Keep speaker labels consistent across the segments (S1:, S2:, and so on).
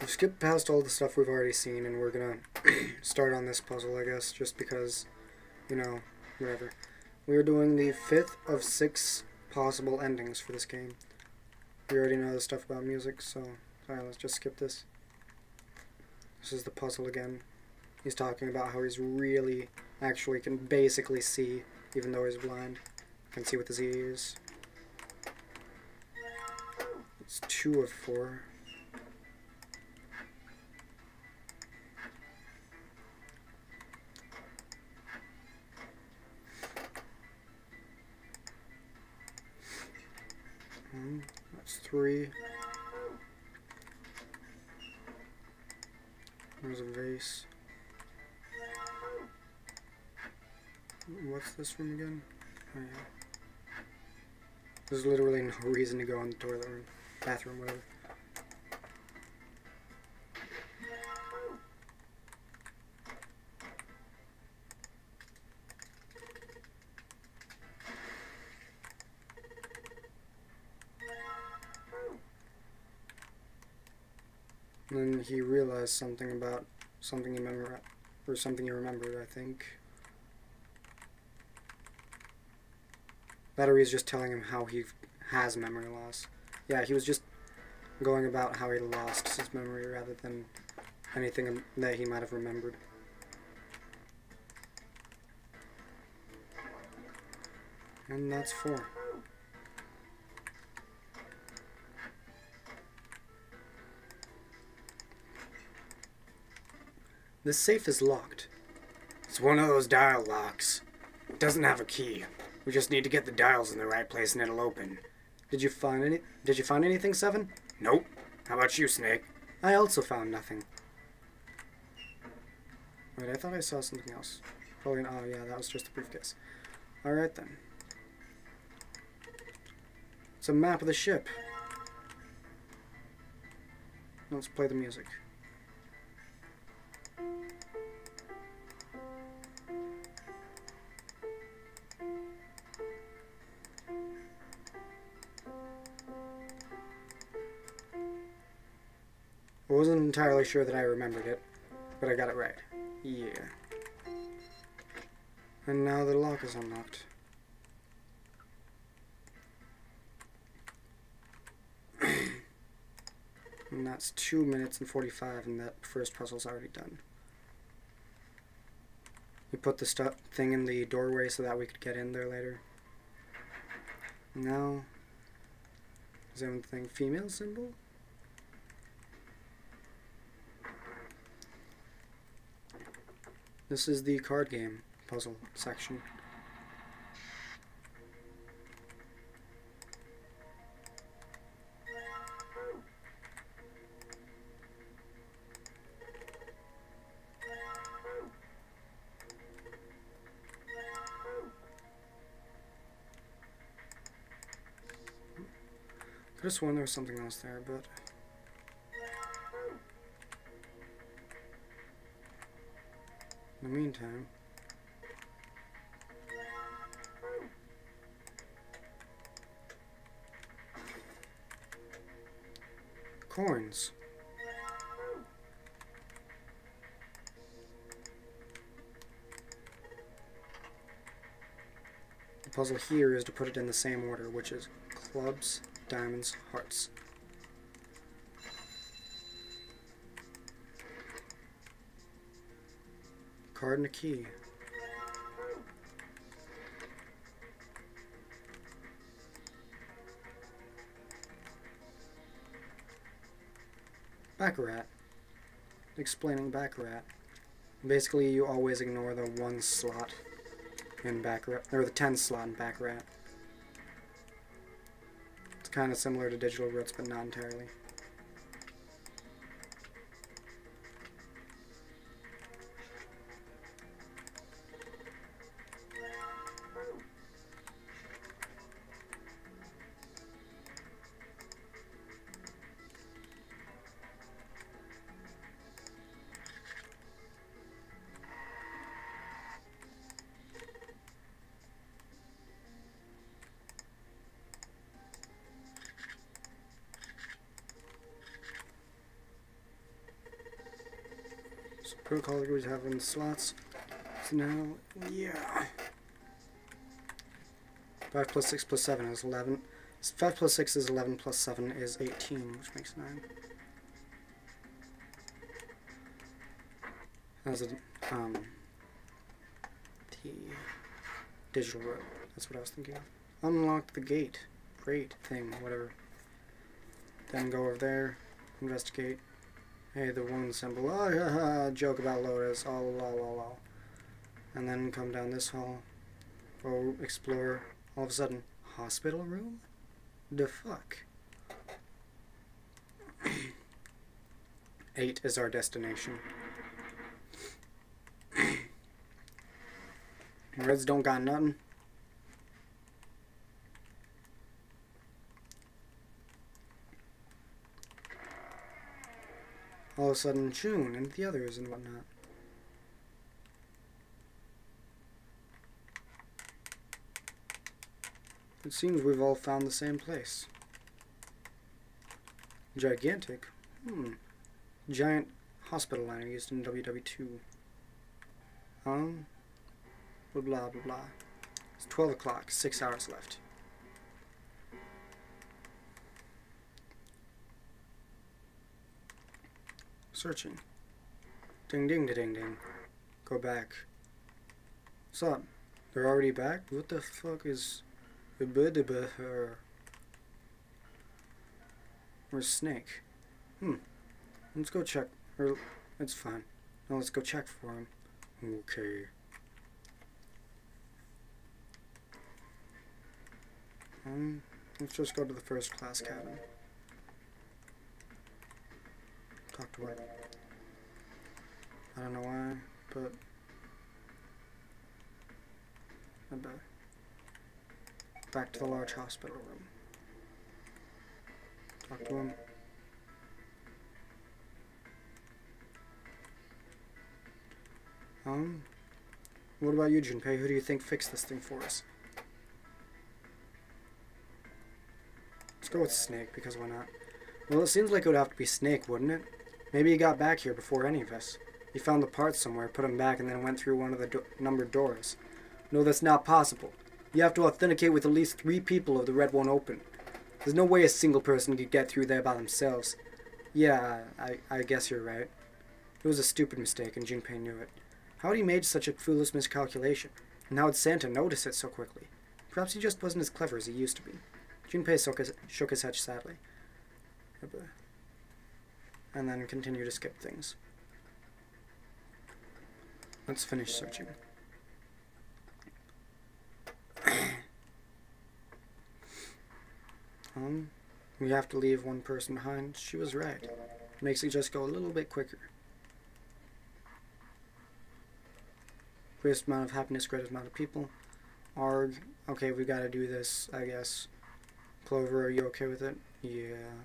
S1: We've skipped past all the stuff we've already seen, and we're gonna start on this puzzle, I guess, just because, you know, whatever. We are doing the 5th of 6 possible endings for this game. We already know the stuff about music, so alright, let's just skip this. This is the puzzle again. He's talking about how he's really, actually can basically see, even though he's blind. Can see with his ears. It's 2 of 4. That's 3. There's a vase. What's this room again? Oh, yeah. There's literally no reason to go in the toilet room, bathroom, whatever. And then he realized something about something he memorized, or something he remembered, I think. Battery is just telling him how he has memory loss. Yeah, he was just going about how he lost his memory rather than anything that he might have remembered. And that's 4. This safe is locked. It's one of those dial locks. It doesn't have a key. We just need to get the dials in the right place and it'll open. Did you find anything, Seven? Nope. How about you, Snake? I also found nothing. Wait, I thought I saw something else. Probably, oh yeah, that was just a briefcase. Alright then. It's a map of the ship. Let's play the music. I wasn't entirely sure that I remembered it, but I got it right. Yeah. And now the lock is unlocked. And that's 2 minutes and 45, and that first puzzle's already done. We put the thing in the doorway so that we could get in there later. Now, is there anything female symbol? This is the card game puzzle section. Could have sworn there was something else there, but in the meantime, coins. The puzzle here is to put it in the same order, which is clubs, diamonds, hearts. Card and a key. Baccarat. Explaining Baccarat. Basically, you always ignore the 1 slot in Baccarat, or the 10 slot in Baccarat. It's kind of similar to Digital Roots, but not entirely. Protocol we have in slots. So now, yeah. 5 plus 6 plus 7 is 11. 5 plus 6 is 11 plus 7 is 18, which makes 9. That's the digital road. That's what I was thinking of. Unlock the gate. Great thing, whatever. Then go over there, investigate. Hey, the one symbol. Oh, haha, joke about Lotus. Oh, lol, lol, lol. And then come down this hall. Go explore. All of a sudden, hospital room? The fuck? 8 is our destination. Reds don't got nothing. All of a sudden, June and the others and whatnot. It seems we've all found the same place. Gigantic. Giant hospital liner used in WW2. Blah blah blah blah. It's 12 o'clock, 6 hours left. Searching. Ding ding da ding ding. Go back. What's up? They're already back? What the fuck is... Where's Snake? Let's go check. Or, it's fine. Now let's go check for him. Okay. Let's just go to the first class cabin. Talk to her. I don't know why, but I bet. Back to the large hospital room. Talk to him. What about you, Junpei? Who do you think fixed this thing for us? Let's go with Snake, because why not? Well, it seems like it would have to be Snake, wouldn't it? Maybe he got back here before any of us. He found the parts somewhere, put them back, and then went through one of the numbered doors. No, that's not possible. You have to authenticate with at least 3 people or the red won't open. There's no way a single person could get through there by themselves. Yeah, I guess you're right. It was a stupid mistake, and Junpei knew it. How had he made such a foolish miscalculation? And how had Santa noticed it so quickly? Perhaps he just wasn't as clever as he used to be. Junpei shook his head sadly. And then continued to skip things. Let's finish searching. We have to leave one person behind. She was right. It makes it just go a little bit quicker. Greatest amount of happiness, greatest amount of people. Arg. Okay, we gotta do this, I guess. Clover, are you okay with it? Yeah.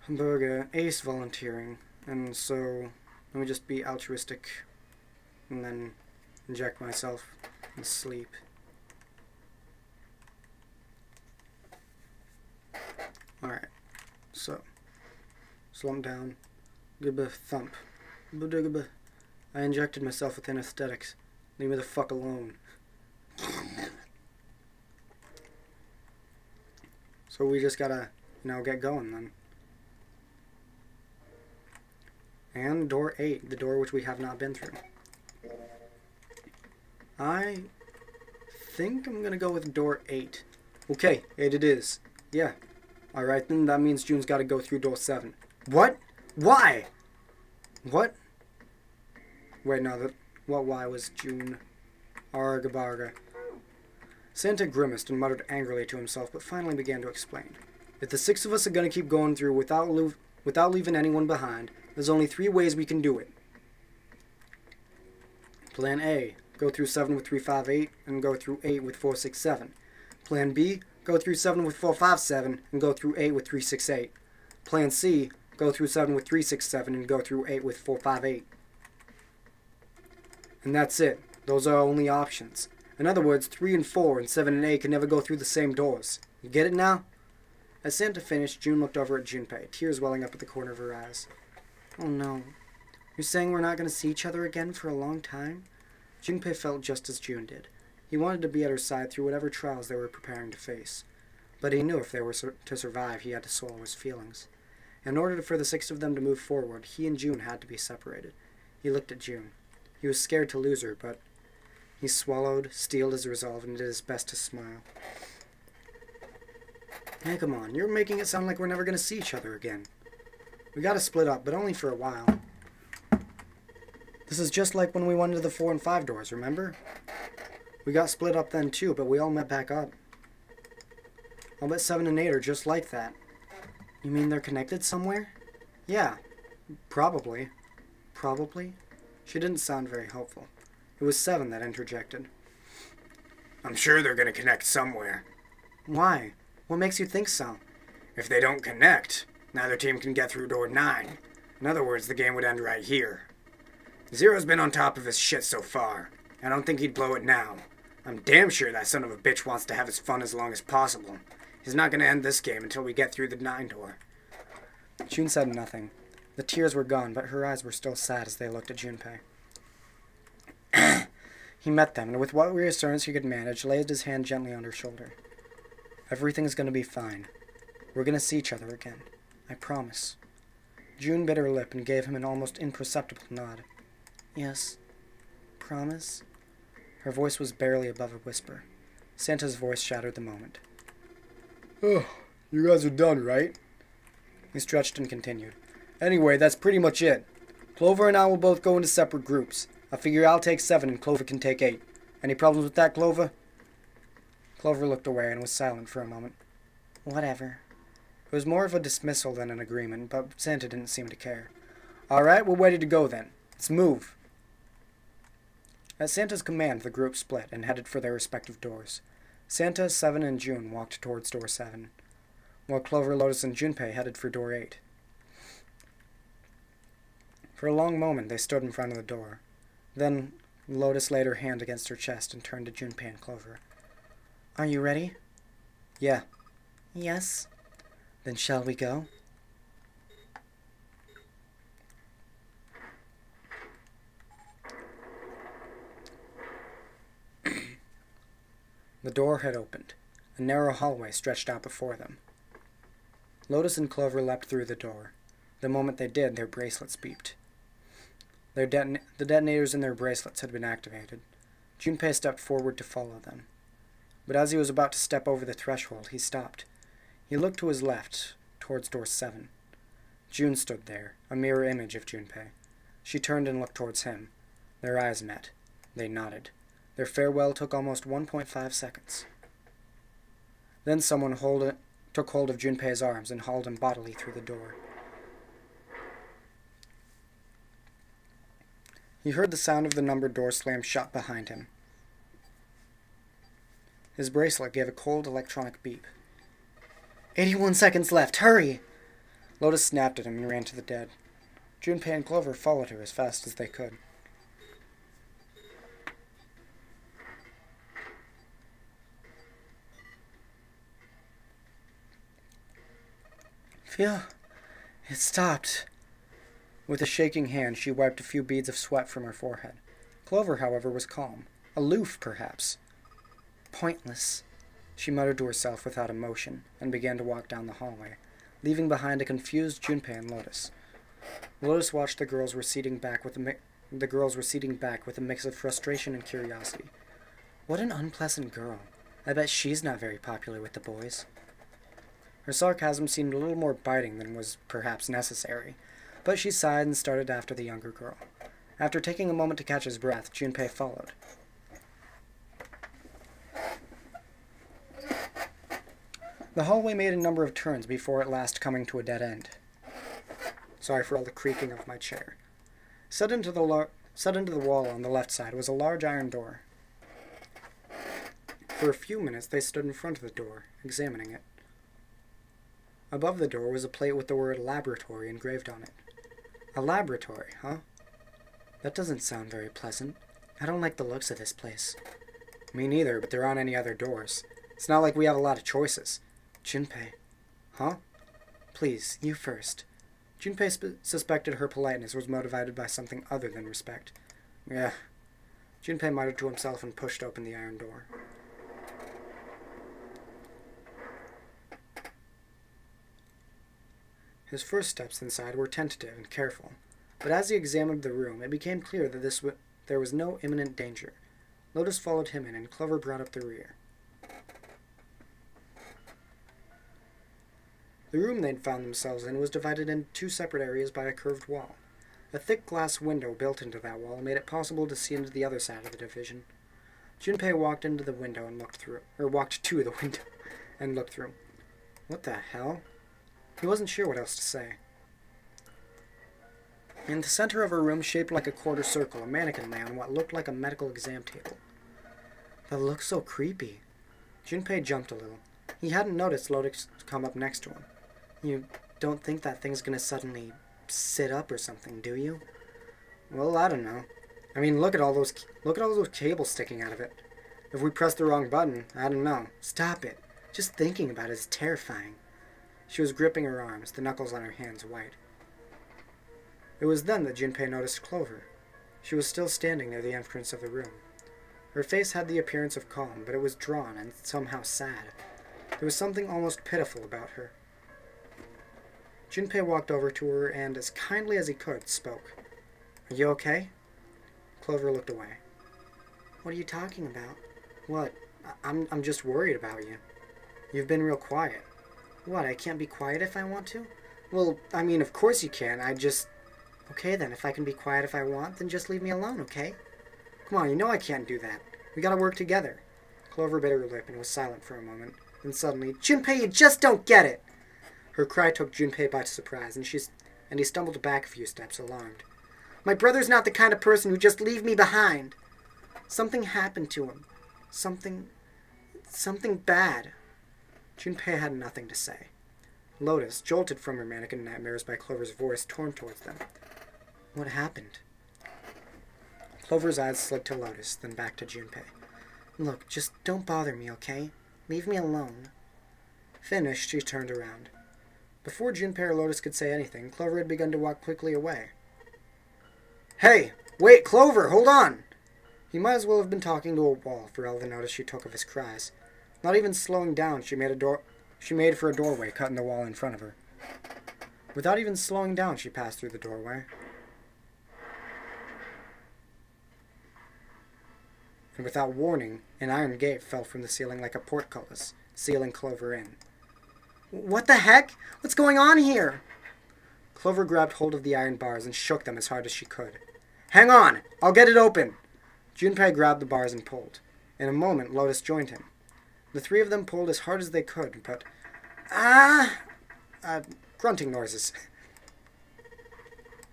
S1: Hamburger, Ace volunteering. And so, let me just be altruistic. And then inject myself and sleep. Alright. So, slump down. Gibba thump. Gibba. I injected myself with anesthetics. Leave me the fuck alone. So we just gotta, get going then. And door 8, the door which we have not been through. I think I'm gonna go with door 8. Okay, 8 it is. Yeah. Alright then, that means June's gotta go through door 7. What? Why? What? Wait, no, what why was June? Arga barga. Santa grimaced and muttered angrily to himself, but finally began to explain. If the 6 of us are going to keep going through without leaving anyone behind, there's only 3 ways we can do it. Plan A, go through 7 with 358 and go through 8 with 467. Plan B, go through 7 with 457 and go through 8 with 368. Plan C, go through 7 with 367 and go through 8 with 458. And that's it. Those are our only options. In other words, 3 and 4 and 7 and 8 can never go through the same doors. You get it now? As Santa finished, June looked over at Junpei, tears welling up at the corner of her eyes. Oh no. You're saying we're not going to see each other again for a long time? Junpei felt just as June did. He wanted to be at her side through whatever trials they were preparing to face. But he knew if they were to survive, he had to swallow his feelings. In order for the six of them to move forward, he and June had to be separated. He looked at June. He was scared to lose her, but he swallowed, steeled his resolve, and did his best to smile. Hey, come on. You're making it sound like we're never going to see each other again. We got to split up, but only for a while. This is just like when we went into the 4 and 5 doors, remember? We got split up then too, but we all met back up. I'll bet 7 and 8 are just like that. You mean they're connected somewhere? Yeah, probably. Probably? She didn't sound very hopeful. It was 7 that interjected.
S2: I'm sure they're going to connect somewhere.
S1: Why? What makes you think so?
S2: If they don't connect, neither team can get through door 9. In other words, the game would end right here. Zero's been on top of his shit so far. I don't think he'd blow it now. I'm damn sure that son of a bitch wants to have his fun as long as possible. He's not going to end this game until we get through the 9 door.
S1: June said nothing. The tears were gone, but her eyes were still sad as they looked at Junpei. He met them, and with what reassurance he could manage, laid his hand gently on her shoulder. Everything's going to be fine. We're going to see each other again. I promise. June bit her lip and gave him an almost imperceptible nod. Yes. Promise? Her voice was barely above a whisper. Santa's voice shattered the moment.
S2: Oh, you guys are done, right?
S1: He stretched and continued.
S2: Anyway, that's pretty much it.
S1: Clover and I will both go into separate groups. I figure I'll take 7 and Clover can take 8. Any problems with that, Clover? Clover looked away and was silent for a moment. Whatever. It was more of a dismissal than an agreement, but Santa didn't seem to care. All right, we're ready to go then. Let's move. At Santa's command, the group split and headed for their respective doors. Santa, 7, and June walked towards door 7, while Clover, Lotus, and Junpei headed for door 8. For a long moment, they stood in front of the door. Then, Lotus laid her hand against her chest and turned to Junpei and Clover. Are you ready? Yeah. Yes. Then shall we go? The door had opened. A narrow hallway stretched out before them. Lotus and Clover leapt through the door. The moment they did, their bracelets beeped. The detonators in their bracelets had been activated. Junpei stepped forward to follow them. But as he was about to step over the threshold, he stopped. He looked to his left, towards door 7. June stood there, a mirror image of Junpei. She turned and looked towards him. Their eyes met. They nodded. Their farewell took almost 1.5 seconds. Then someone took hold of Junpei's arms and hauled him bodily through the door. He heard the sound of the numbered door slam shut behind him. His bracelet gave a cold electronic beep. 81 seconds left! Hurry! Lotus snapped at him and ran to the dead. Junpei and Clover followed her as fast as they could. Phew! It stopped. With a shaking hand, she wiped a few beads of sweat from her forehead. Clover, however, was calm. Aloof, perhaps. Pointless, she muttered to herself without emotion, and began to walk down the hallway, leaving behind a confused Junpei and Lotus. Lotus watched the girls receding back with a mix of frustration and curiosity. What an unpleasant girl. I bet she's not very popular with the boys. Her sarcasm seemed a little more biting than was perhaps necessary, but she sighed and started after the younger girl. After taking a moment to catch his breath, Junpei followed. The hallway made a number of turns before at last coming to a dead end. Sorry for all the creaking of my chair. Set into the wall on the left side was a large iron door. For a few minutes they stood in front of the door, examining it. Above the door was a plate with the word laboratory engraved on it. A laboratory, huh? That doesn't sound very pleasant. I don't like the looks of this place. Me neither, but there aren't any other doors. It's not like we have a lot of choices. Junpei. Huh? Please, you first. Junpei suspected her politeness was motivated by something other than respect. Yeah. Junpei muttered to himself and pushed open the iron door. His first steps inside were tentative and careful, but as he examined the room, it became clear that there was no imminent danger. Lotus followed him in, and Clover brought up the rear. The room they'd found themselves in was divided into two separate areas by a curved wall. A thick glass window built into that wall made it possible to see into the other side of the division. Junpei walked to the window and looked through. What the hell? He wasn't sure what else to say. In the center of a room shaped like a quarter circle, a mannequin lay on what looked like a medical exam table. That looks so creepy. Junpei jumped a little. He hadn't noticed Lotus come up next to him. You don't think that thing's gonna suddenly sit up or something, do you? Well, I don't know. I mean, look at all those cables sticking out of it. If we press the wrong button, I don't know. Stop it. Just thinking about it is terrifying. She was gripping her arms, the knuckles on her hands white. It was then that Junpei noticed Clover. She was still standing near the entrance of the room. Her face had the appearance of calm, but it was drawn and somehow sad. There was something almost pitiful about her. Junpei walked over to her and, as kindly as he could, spoke. Are you okay? Clover looked away. What are you talking about? What? I'm just worried about you. You've been real quiet. What, I can't be quiet if I want to? Well, I mean, of course you can. Okay then, if I can be quiet if I want, then just leave me alone, okay? Come on, you know I can't do that. We gotta work together. Clover bit her lip and was silent for a moment. Then suddenly, Junpei, you just don't get it! Her cry took Junpei by surprise, and he stumbled back a few steps, alarmed. My brother's not the kind of person who'd just leave me behind. Something happened to him. Something bad. Junpei had nothing to say. Lotus, jolted from her mannequin nightmares by Clover's voice, turned towards them. What happened? Clover's eyes slid to Lotus, then back to Junpei. Look, just don't bother me, okay? Leave me alone. Finished, she turned around. Before Junpei or Lotus could say anything, Clover had begun to walk quickly away. Hey! Wait, Clover! Hold on! He might as well have been talking to a wall for all the notice she took of his cries. Not even slowing down, she made for a doorway cut in the wall in front of her. Without even slowing down, she passed through the doorway. And without warning, an iron gate fell from the ceiling like a portcullis, sealing Clover in. What the heck? What's going on here? Clover grabbed hold of the iron bars and shook them as hard as she could. Hang on! I'll get it open! Junpei grabbed the bars and pulled. In a moment, Lotus joined him. The three of them pulled as hard as they could, but... grunting noises.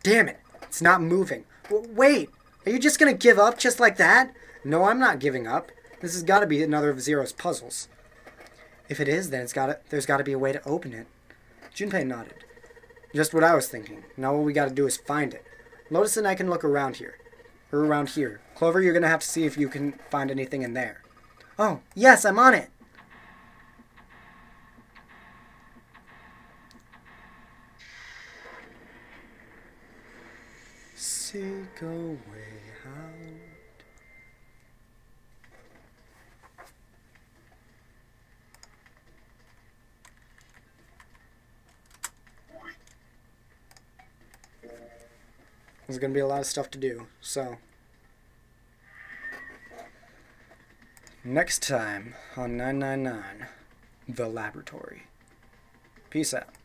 S1: Damn it! It's not moving. Wait! Are you just gonna give up just like that? No, I'm not giving up. This has got to be another of Zero's puzzles. If it is, then there's got to be a way to open it. Junpei nodded. Just what I was thinking. Now what we got to do is find it. Lotus and I can look around here. Or around here. Clover, you're going to have to see if you can find anything in there. Oh, yes, I'm on it. Seek a way out. There's going to be a lot of stuff to do, so... Next time on 999, The Laboratory. Peace out.